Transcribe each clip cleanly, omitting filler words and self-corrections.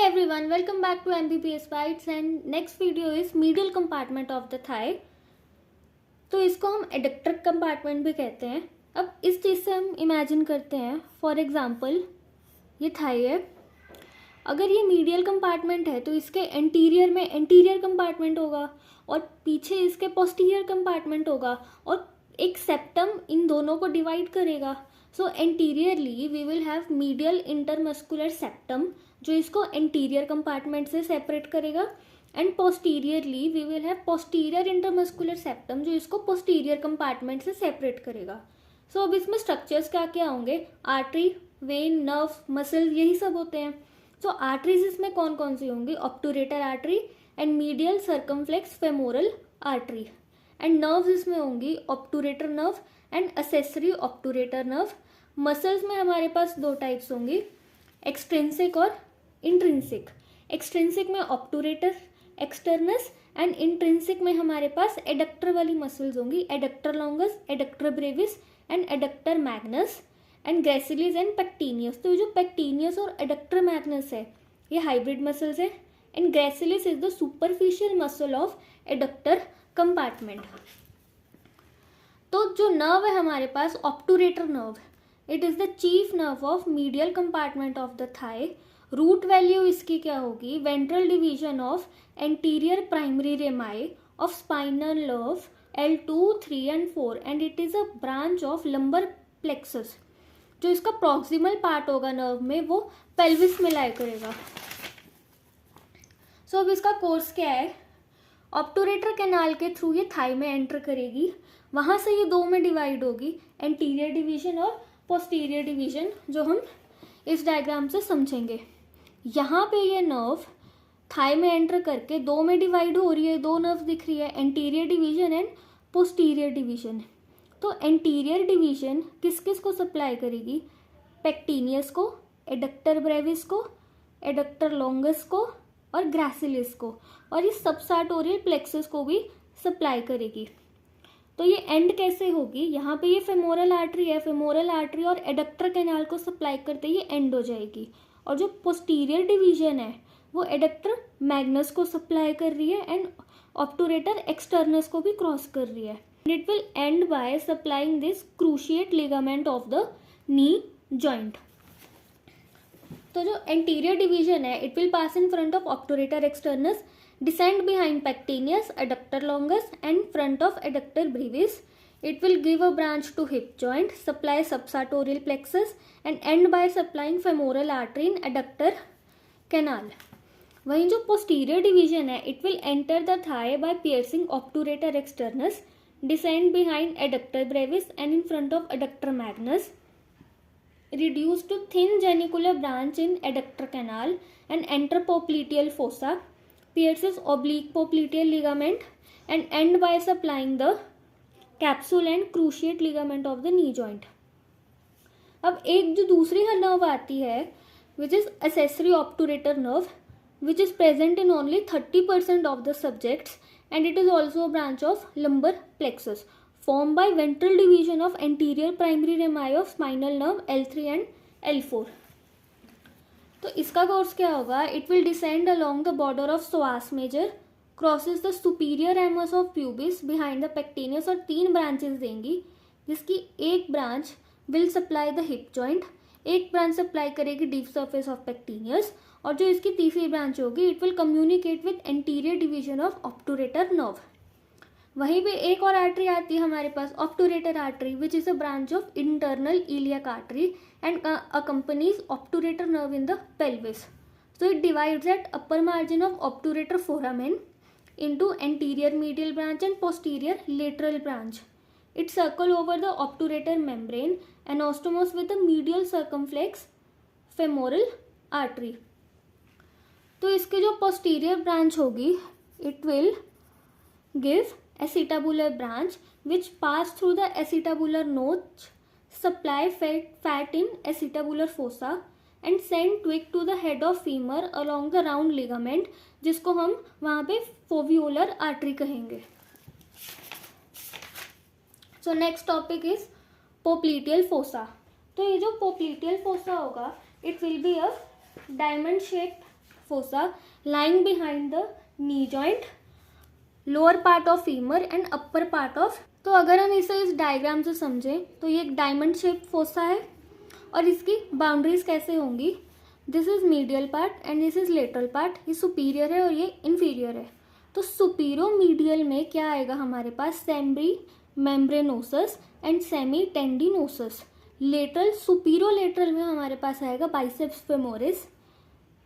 everyone, welcome back to MBBS Bites and next video is medial compartment of the thigh. तो इसको हम adductor compartment भी कहते हैं. अब इस चीज़ से हम इमेजिन करते हैं, फॉर एग्जांपल ये थाई है. अगर ये मीडियल कंपार्टमेंट है तो इसके एंटीरियर में एंटीरियर कंपार्टमेंट होगा और पीछे इसके पोस्टीरियर कंपार्टमेंट होगा और एक सेप्टम इन दोनों को डिवाइड करेगा. So anteriorly we will have medial intermuscular septum जो इसको एंटीरियर कंपार्टमेंट से सेपरेट करेगा and posteriorly we will have posterior intermuscular septum जो इसको पोस्टीरियर कंपार्टमेंट से सेपरेट करेगा. सो अब इसमें स्ट्रक्चर्स क्या क्या होंगे? आर्टरी, वेन, नर्व, मसल, यही सब होते हैं. सो आर्टरीज इसमें कौन कौन सी होंगी? Obturator artery and medial circumflex femoral artery. And nerves इसमें होंगी obturator nerve and accessory obturator nerve. Muscles में हमारे पास दो टाइप्स होंगी, एक्सट्रिंसिक और इंट्रिंसिक. एक्सट्रिंसिक में ऑब्टुरेटर एक्सटर्नस एंड इंट्रिंसिक में हमारे पास एडक्टर वाली मसल्स होंगी, adductor longus, adductor brevis and adductor magnus and gracilis and pectineus. तो जो पेक्टिनियस और एडक्टर मैग्नस है ये हाइब्रिड मसल्स है and gracilis is the superficial muscle of adductor compartment. तो जो नर्व है हमारे पास obturator nerve, it is the chief nerve of medial compartment of the thigh. Root value इसकी क्या होगी? Ventral division of anterior primary rami of spinal nerve L2, 3 and 4 and it is a branch of lumbar plexus. जो इसका proximal part होगा nerve में वो pelvis में लाई करेगा. सो अब इसका कोर्स क्या है? ऑब्टुरेटर कैनाल के थ्रू ये थाई में एंटर करेगी, वहाँ से ये दो में डिवाइड होगी, एंटीरियर डिवीजन और पोस्टीरियर डिवीजन, जो हम इस डायग्राम से समझेंगे. यहाँ पे ये नर्व थाई में एंटर करके दो में डिवाइड हो रही है, दो नर्व दिख रही है, anterior division and posterior division. तो एंटीरियर डिवीजन किस किस को सप्लाई करेगी? पेक्टिनियस को, एडक्टर ब्रेविस को, एडक्टर लॉन्गस को और ग्रासिलिस को, और इस सबसार्टोरियल प्लेक्सस को भी सप्लाई करेगी. तो ये एंड कैसे होगी? यहाँ पे ये फेमोरल आर्टरी है, फेमोरल आर्टरी और एडक्टर कैनाल को सप्लाई करते ही एंड हो जाएगी. और जो पोस्टीरियर डिवीजन है वो एडक्टर मैग्नस को सप्लाई कर रही है एंड ऑब्टुरेटर एक्सटर्नस को भी क्रॉस कर रही है. It will end by supplying this cruciate ligament of the knee joint. तो जो एंटीरियर डिवीजन है it will pass in front of obturator externus, descend behind pectineus, adductor longus and front of adductor brevis. It will give a branch to hip joint, supply subsartorial plexus and end by supplying femoral artery in adductor canal. वहीं जो posterior division है it will enter the thigh by piercing obturator externus, descend behind adductor brevis and in front of adductor magnus, reduce to thin genicular branch in adductor canal and enter popliteal fossa, pierces oblique popliteal ligament and end by supplying the capsule and cruciate ligament of the knee joint. अब एक जो दूसरी nerve आती है which is accessory obturator nerve which is present in only 30% of the subjects and it is also a branch of lumbar plexus formed by ventral division of anterior primary rami of spinal nerve L3 and L4. तो इसका course क्या होगा? It will descend along the border of psoas major, crosses the superior ramus of pubis behind the pectineus और 3 branches देंगी जिसकी एक branch will supply the hip joint, एक branch supply करेगी डीप सरफेस ऑफ पेक्टिनियस और जो इसकी तीसरी ब्रांच होगी it will communicate with anterior division of obturator nerve. वहीं पे एक और आर्टरी आती है हमारे पास, obturator artery which is a branch of internal iliac artery and accompanies obturator nerve in the pelvis. So it divides at upper margin of obturator foramen into anterior medial branch and posterior lateral branch. It circle over the obturator membrane anastomos with the medial circumflex femoral artery. तो इसके जो posterior branch होगी it will give acetabular branch which pass through the acetabular notch, supply fat in acetabular fossa and send twig to the head of femur along the round ligament जिसको हम वहाँ पे foveolar artery कहेंगे. So next topic is popliteal fossa. तो ये जो popliteal fossa होगा it will be a diamond shaped fossa lying behind the knee joint, lower part of femur and upper part of. तो अगर हम इसे इस डायग्राम से समझें तो ये एक डायमंड शेप फोसा है और इसकी बाउंड्रीज कैसे होंगी. This is medial part and this is lateral part. ये सुपीरियर है और ये इंफीरियर है. तो सुपीरो मीडियल में क्या आएगा हमारे पास, semimembranosus and semitendinosus. Lateral superolateral में हमारे पास आएगा बाइसेप्स फेमोरिस.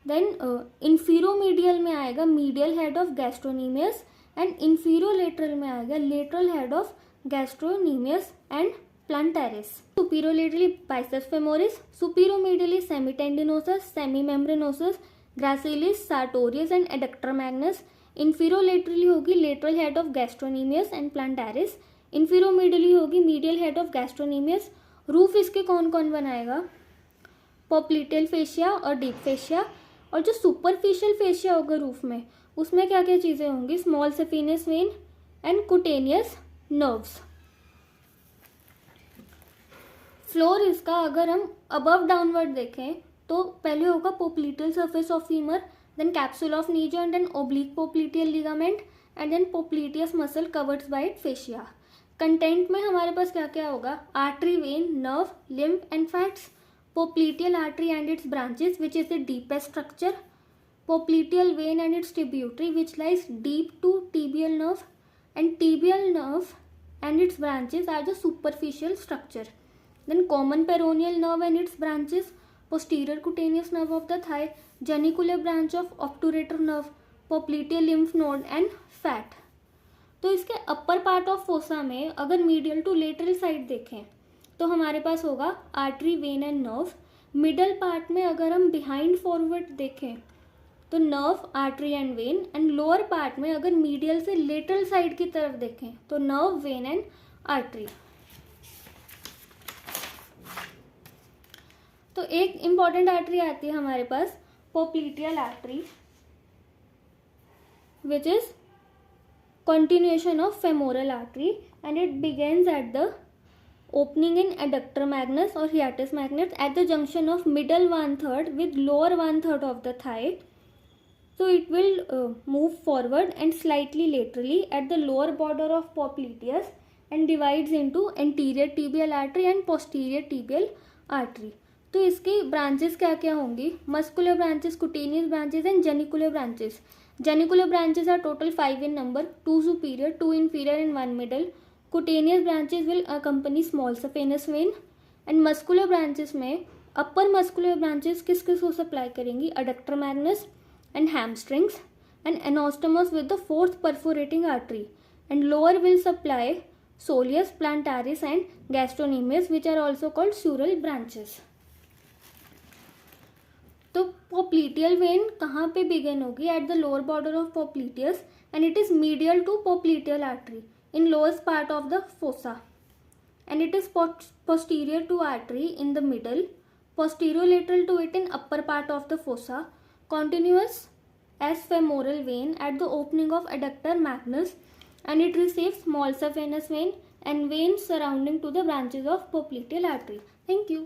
देन इंफीरोमीडियल में आएगा medial head of gastrocnemius and inferolateral में आएगा lateral head of gastrocnemius and plantaris. Superolaterally biceps femoris, superomedially semitendinosus, semimembranosus, gracilis, sartorius and adductor magnus. Inferolaterally होगी lateral head of gastrocnemius and plantaris. Inferomedially होगी medial head of gastrocnemius. Roof इसके कौन कौन बनाएगा, popliteal fascia और deep fascia. और जो superficial fascia होगा रूफ में, उसमें क्या क्या चीज़ें होंगी, small saphenous vein and cutaneous nerves. Floor इसका अगर हम अबव डाउनवर्ड देखें तो पहले होगा popliteal surface of femur, then capsule of knee joint and oblique popliteal ligament and then popliteus muscle covered by fascia. Content में हमारे पास क्या क्या होगा, artery, vein, nerve, lymph and fats. Popliteal artery and its branches which is the deepest structure. Popliteal vein and its tributary which lies deep to tibial nerve, and tibial nerve and its branches are the superficial structure. Then common peroneal nerve and its branches, posterior cutaneous nerve of the thigh, genicular branch of obturator nerve, popliteal lymph node and fat. तो इसके अपर part of fossa में अगर medial to lateral side देखें तो हमारे पास होगा artery, when and nerve. Middle part में अगर हम बिहाइंड फॉरवर्ड देखें तो nerve, artery and when. And lower part में अगर मीडियल से लेटरल साइड की तरफ देखें तो नर्व, वेन एंड आर्टरी. तो एक इंपॉर्टेंट आर्टरी आती है हमारे पास, popliteal artery, which is continuation of femoral artery and it begins at the opening in adductor magnus or hiatus magnus at the junction of middle 1/3 with lower 1/3 of the thigh. So it will move forward and slightly laterally at the lower border of popliteus and divides into anterior tibial artery and posterior tibial artery. तो इसकी branches क्या क्या होंगी, muscular branches, cutaneous branches and genicular branches. Genicular branches are total 5 in number, 2 superior, 2 inferior and 1 middle. Cutaneous branches will accompany small saphenous vein. And muscular branches में upper muscular branches किस किस को supply करेंगी, adductor magnus and hamstrings and anastomus with the fourth perforating artery. And lower will supply soleus, plantaris and gastrocnemius which are also called sural branches. तो popliteal vein कहाँ पे begin होगी, at the lower border of popliteus and it is medial to popliteal artery in lowest part of the fossa and it is posterior to artery in the middle, posterolateral to it in upper part of the fossa, continuous as femoral vein at the opening of adductor magnus and it receives small saphenous vein and veins surrounding to the branches of popliteal artery. Thank you.